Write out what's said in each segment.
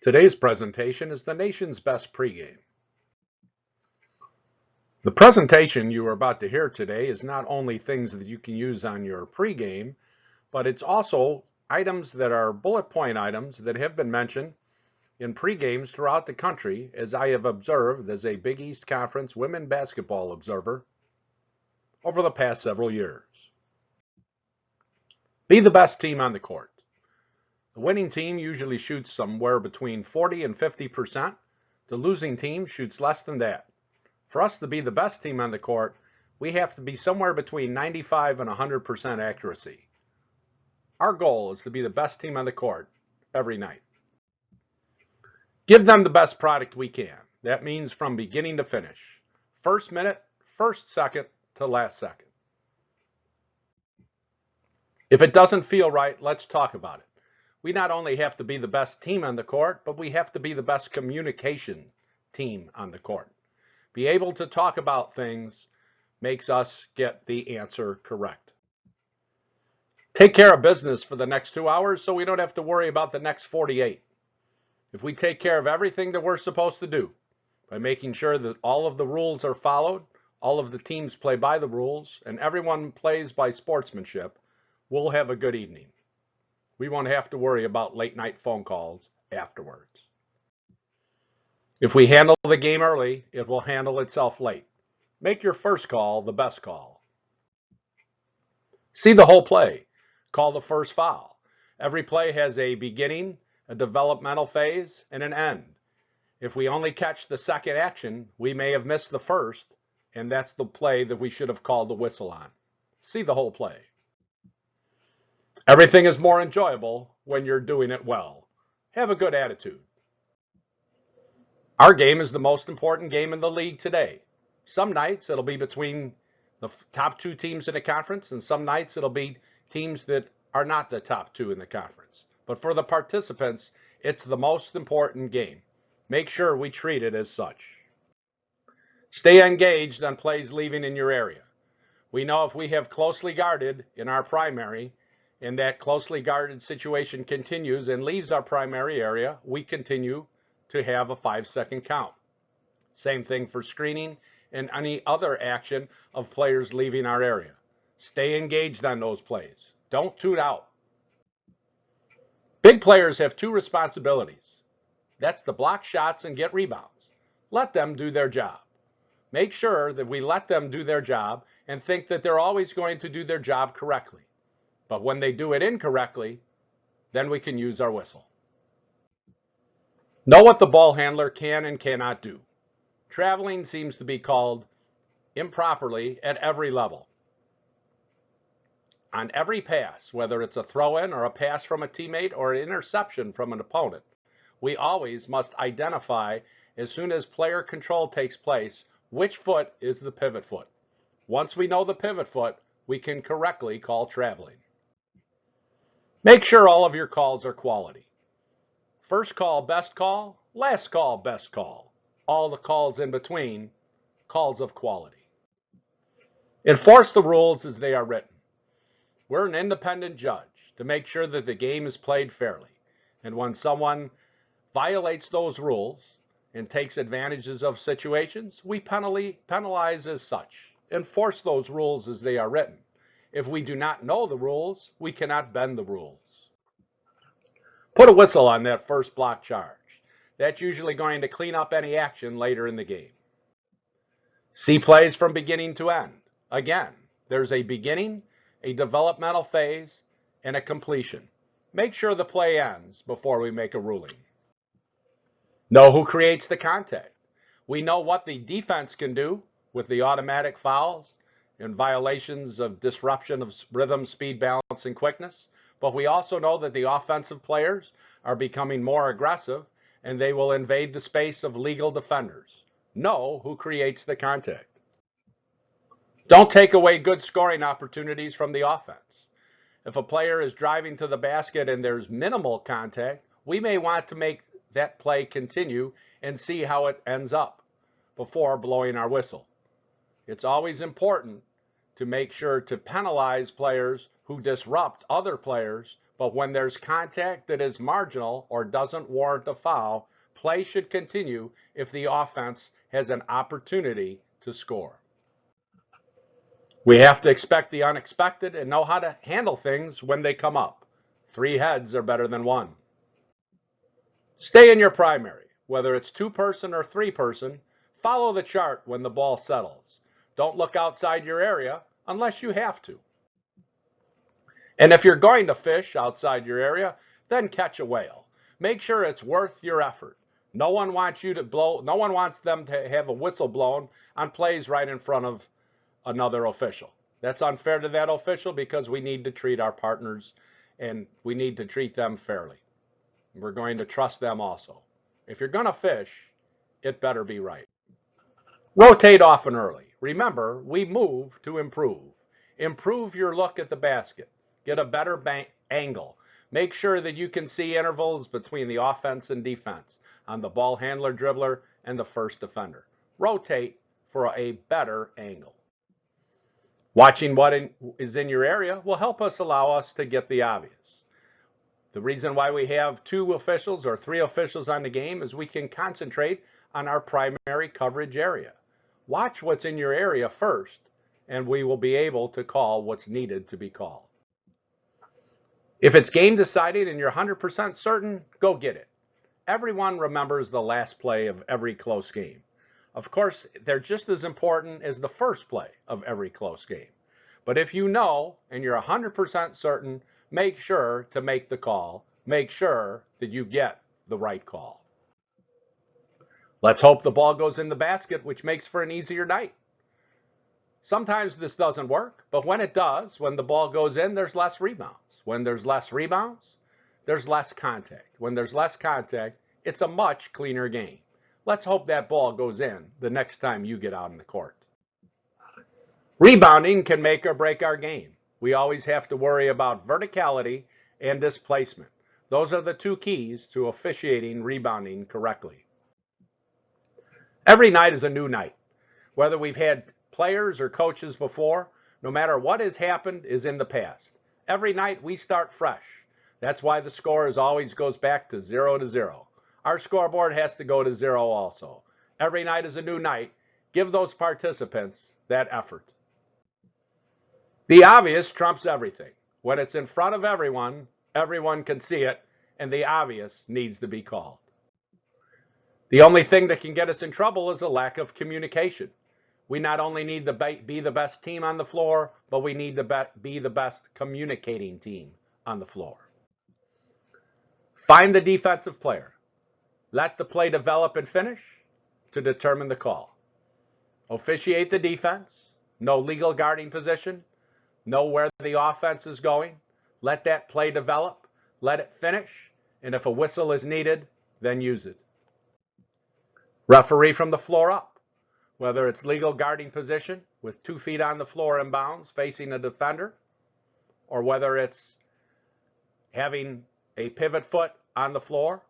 Today's presentation is the nation's best pregame. The presentation you are about to hear today is not only things that you can use on your pregame, but it's also items that are bullet point items that have been mentioned in pregames throughout the country, as I have observed as a Big East Conference women basketball observer over the past several years. Be the best team on the court. The winning team usually shoots somewhere between 40 and 50%. The losing team shoots less than that. For us to be the best team on the court, we have to be somewhere between 95 and 100% accuracy. Our goal is to be the best team on the court every night. Give them the best product we can. That means from beginning to finish. First minute, first second to last second. If it doesn't feel right, let's talk about it. We not only have to be the best team on the court, but we have to be the best communication team on the court. Be able to talk about things makes us get the answer correct. Take care of business for the next 2 hours so we don't have to worry about the next 48. If we take care of everything that we're supposed to do by making sure that all of the rules are followed, all of the teams play by the rules, and everyone plays by sportsmanship, we'll have a good evening. We won't have to worry about late night phone calls afterwards. If we handle the game early, it will handle itself late. Make your first call the best call. See the whole play. Call the first foul. Every play has a beginning, a developmental phase, and an end. If we only catch the second action, we may have missed the first, and that's the play that we should have called the whistle on. See the whole play. Everything is more enjoyable when you're doing it well. Have a good attitude. Our game is the most important game in the league today. Some nights it'll be between the top two teams in the conference, and some nights it'll be teams that are not the top two in the conference. But for the participants, it's the most important game. Make sure we treat it as such. Stay engaged on plays leaving in your area. We know if we have closely guarded in our primary, and that closely guarded situation continues and leaves our primary area, we continue to have a 5-second count. Same thing for screening and any other action of players leaving our area. Stay engaged on those plays. Don't tune out. Big players have two responsibilities. That's to block shots and get rebounds. Let them do their job. Make sure that we let them do their job and think that they're always going to do their job correctly. But when they do it incorrectly, then we can use our whistle. Know what the ball handler can and cannot do. Traveling seems to be called improperly at every level. On every pass, whether it's a throw-in or a pass from a teammate or an interception from an opponent, we always must identify, as soon as player control takes place, which foot is the pivot foot. Once we know the pivot foot, we can correctly call traveling. Make sure all of your calls are quality. First call, best call. Last call, best call. All the calls in between, calls of quality. Enforce the rules as they are written. We're an independent judge to make sure that the game is played fairly. And when someone violates those rules and takes advantages of situations, we penalize as such. Enforce those rules as they are written. If we do not know the rules, we cannot bend the rules. Put a whistle on that first block charge. That's usually going to clean up any action later in the game. See plays from beginning to end. Again, there's a beginning, a developmental phase, and a completion. Make sure the play ends before we make a ruling. Know who creates the contact. We know what the defense can do with the automatic fouls and violations of disruption of rhythm, speed, balance, and quickness. But we also know that the offensive players are becoming more aggressive and they will invade the space of legal defenders. Know who creates the contact. Don't take away good scoring opportunities from the offense. If a player is driving to the basket and there's minimal contact, we may want to make that play continue and see how it ends up before blowing our whistle. It's always important to make sure to penalize players who disrupt other players but when there's contact that is marginal or doesn't warrant a foul, play should continue if the offense has an opportunity to score. We have to expect the unexpected and know how to handle things when they come up. 3 heads are better than 1. Stay in your primary. Whether it's 2-person or 3-person, follow the chart when the ball settles. Don't look outside your area unless you have to. And if you're going to fish outside your area, then catch a whale. Make sure it's worth your effort. No one wants them to have a whistle blown on plays right in front of another official. That's unfair to that official because we need to treat our partners and we need to treat them fairly. We're going to trust them also. If you're going to fish, it better be right. Rotate often early. Remember, we move to improve. Improve your look at the basket. Get a better angle. Make sure that you can see intervals between the offense and defense on the ball handler, dribbler, and the first defender. Rotate for a better angle. Watching what is in your area will help us allow us to get the obvious. The reason why we have 2 officials or 3 officials on the game is we can concentrate on our primary coverage area. Watch what's in your area first, and we will be able to call what's needed to be called. If it's game deciding and you're 100% certain, go get it. Everyone remembers the last play of every close game. Of course, they're just as important as the first play of every close game. But if you know and you're 100% certain, make sure to make the call. Make sure that you get the right call. Let's hope the ball goes in the basket, which makes for an easier night. Sometimes this doesn't work, but when it does, when the ball goes in, there's less rebounds. When there's less rebounds, there's less contact. When there's less contact, it's a much cleaner game. Let's hope that ball goes in the next time you get out on the court. Rebounding can make or break our game. We always have to worry about verticality and displacement. Those are the 2 keys to officiating rebounding correctly. Every night is a new night. Whether we've had players or coaches before, no matter what has happened is in the past. Every night we start fresh. That's why the score always goes back to 0-0. Our scoreboard has to go to 0 also. Every night is a new night. Give those participants that effort. The obvious trumps everything. When it's in front of everyone, everyone can see it, and the obvious needs to be called. The only thing that can get us in trouble is a lack of communication. We not only need to be the best team on the floor, but we need to be the best communicating team on the floor. Find the defensive player. Let the play develop and finish to determine the call. Officiate the defense. Know legal guarding position. Know where the offense is going. Let that play develop. Let it finish. And if a whistle is needed, then use it. Referee from the floor up. Whether it's legal guarding position with 2 feet on the floor in bounds facing a defender, or whether it's having a pivot foot on the floor,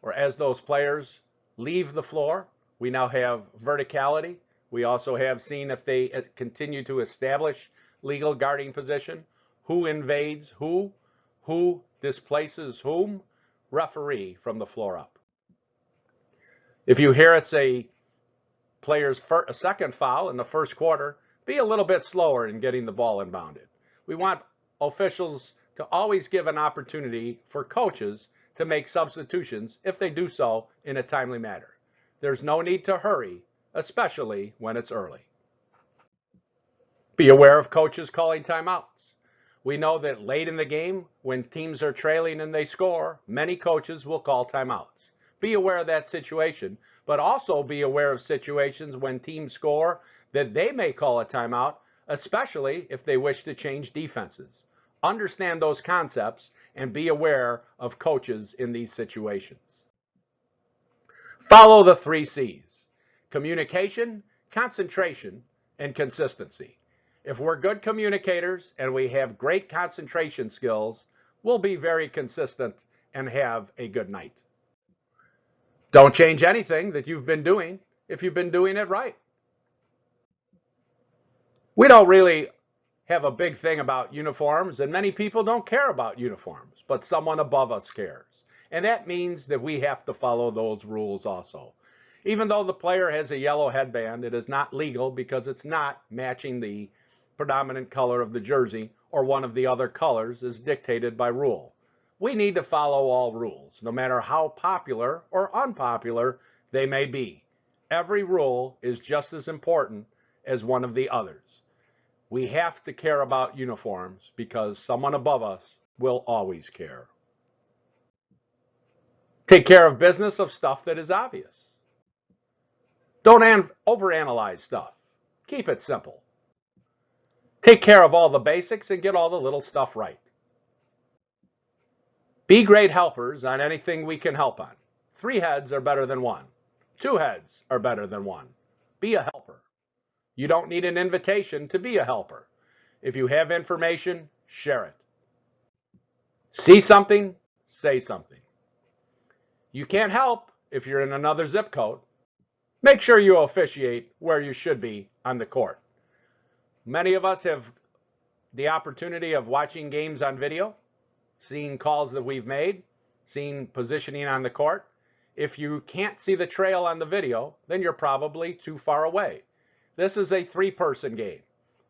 or as those players leave the floor, we now have verticality. We also have seen if they continue to establish legal guarding position, who invades who displaces whom, referee from the floor up. If you hear it's a player's second foul in the first quarter, be a little bit slower in getting the ball inbounded. We want officials to always give an opportunity for coaches to make substitutions if they do so in a timely manner. There's no need to hurry, especially when it's early. Be aware of coaches calling timeouts. We know that late in the game, when teams are trailing and they score, many coaches will call timeouts. Be aware of that situation, but also be aware of situations when teams score that they may call a timeout, especially if they wish to change defenses. Understand those concepts and be aware of coaches in these situations. Follow the 3 C's: communication, concentration, and consistency. If we're good communicators and we have great concentration skills, we'll be very consistent and have a good night. Don't change anything that you've been doing if you've been doing it right. We don't really have a big thing about uniforms, and many people don't care about uniforms, but someone above us cares. And that means that we have to follow those rules also. Even though the player has a yellow headband, it is not legal because it's not matching the predominant color of the jersey or one of the other colors as dictated by rule. We need to follow all rules, no matter how popular or unpopular they may be. Every rule is just as important as one of the others. We have to care about uniforms because someone above us will always care. Take care of business of stuff that is obvious. Don't overanalyze stuff. Keep it simple. Take care of all the basics and get all the little stuff right. Be great helpers on anything we can help on. 3 heads are better than 1. 2 heads are better than 1. Be a helper. You don't need an invitation to be a helper. If you have information, share it. See something, say something. You can't help if you're in another zip code. Make sure you officiate where you should be on the court. Many of us have the opportunity of watching games on video, seeing calls that we've made, seeing positioning on the court. If you can't see the trail on the video, then you're probably too far away. This is a 3-person game.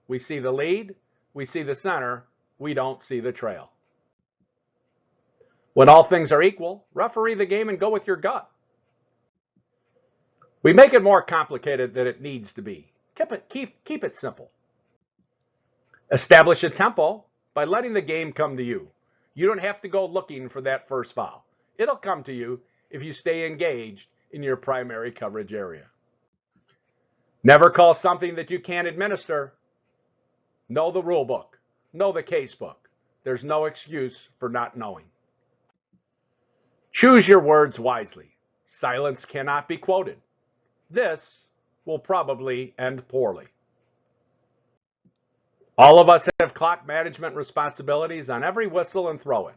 We see the lead, we see the center, we don't see the trail. When all things are equal, referee the game and go with your gut. We make it more complicated than it needs to be. Keep it simple. Establish a tempo by letting the game come to you. You don't have to go looking for that first foul. It'll come to you if you stay engaged in your primary coverage area. Never call something that you can't administer. Know the rule book. Know the case book. There's no excuse for not knowing. Choose your words wisely. Silence cannot be quoted. This will probably end poorly. All of us have clock management responsibilities on every whistle and throw-in.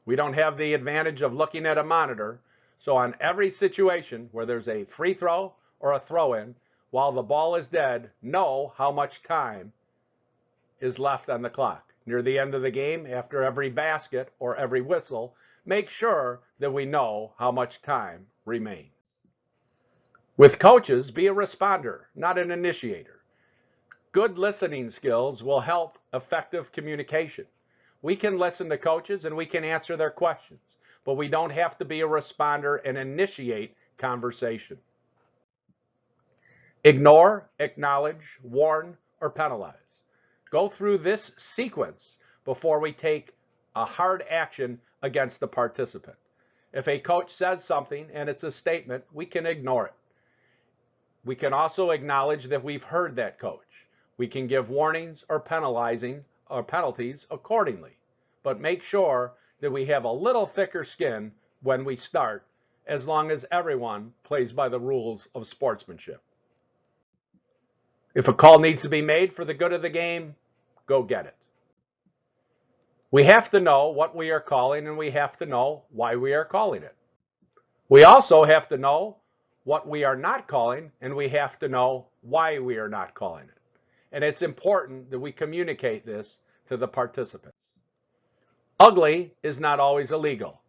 We don't have the advantage of looking at a monitor, so on every situation where there's a free throw or a throw-in, while the ball is dead, know how much time is left on the clock. Near the end of the game, after every basket or every whistle, make sure that we know how much time remains. With coaches, be a responder, not an initiator. Good listening skills will help effective communication. We can listen to coaches and we can answer their questions, but we don't have to be a responder and initiate conversation. Ignore, acknowledge, warn, or penalize. Go through this sequence before we take a hard action against the participant. If a coach says something and it's a statement, we can ignore it. We can also acknowledge that we've heard that coach. We can give warnings or penalties accordingly, but make sure that we have a little thicker skin when we start, as long as everyone plays by the rules of sportsmanship. If a call needs to be made for the good of the game, go get it. We have to know what we are calling and we have to know why we are calling it. We also have to know what we are not calling and we have to know why we are not calling it. And it's important that we communicate this to the participants. Ugly is not always illegal.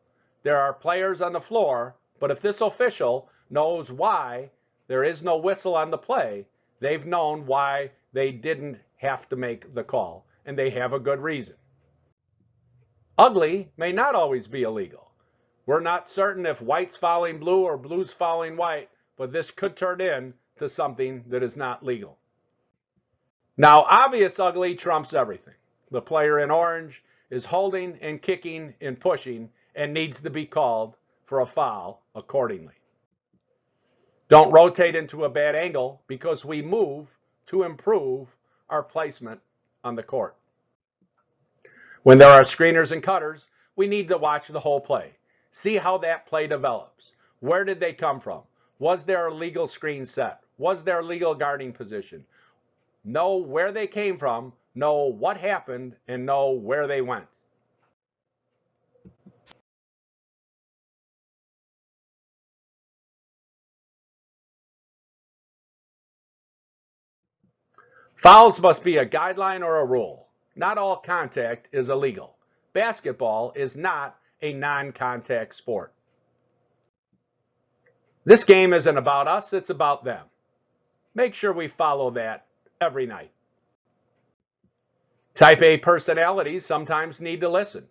There are players on the floor, but if this official knows why there is no whistle on the play, they've known why they didn't have to make the call, and they have a good reason. Ugly may not always be illegal. We're not certain if white's fouling blue or blue's fouling white, but this could turn into something that is not legal. Now, obvious ugly trumps everything. The player in orange is holding and kicking and pushing and needs to be called for a foul accordingly. Don't rotate into a bad angle because we move to improve our placement on the court. When there are screeners and cutters, we need to watch the whole play. See how that play develops. Where did they come from? Was there a legal screen set? Was there legal guarding position? Know where they came from, know what happened, and know where they went. Fouls must be a guideline or a rule. Not all contact is illegal. Basketball is not a non-contact sport. This game isn't about us, it's about them. Make sure we follow that every night. Type A personalities sometimes need to listen.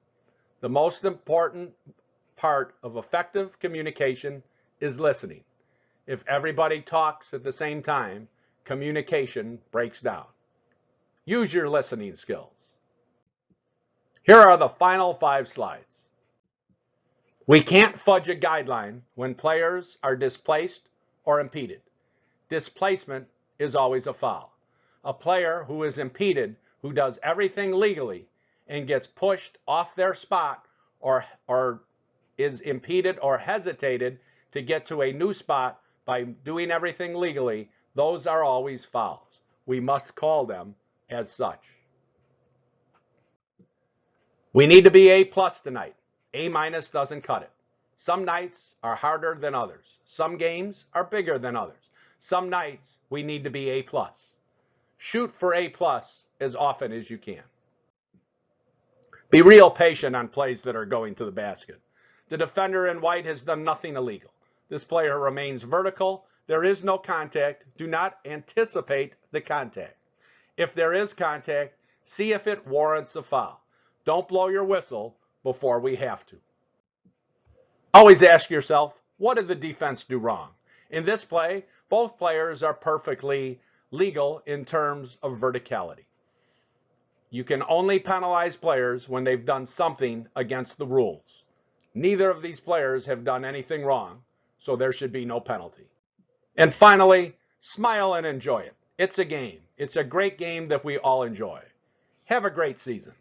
The most important part of effective communication is listening. If everybody talks at the same time, communication breaks down. Use your listening skills. Here are the final 5 slides. We can't fudge a guideline when players are displaced or impeded. Displacement is always a foul. A player who is impeded, who does everything legally and gets pushed off their spot or is impeded or hesitated to get to a new spot by doing everything legally, those are always fouls. We must call them as such. We need to be A+ tonight. A- doesn't cut it. Some nights are harder than others. Some games are bigger than others. Some nights we need to be A+. Shoot for A+ as often as you can. Be real patient on plays that are going to the basket. The defender in white has done nothing illegal. This player remains vertical. There is no contact. Do not anticipate the contact. If there is contact, see if it warrants a foul. Don't blow your whistle before we have to. Always ask yourself, what did the defense do wrong? In this play, both players are perfectly legal in terms of verticality. You can only penalize players when they've done something against the rules. Neither of these players have done anything wrong, so there should be no penalty. And finally, smile and enjoy it. It's a game. It's a great game that we all enjoy. Have a great season.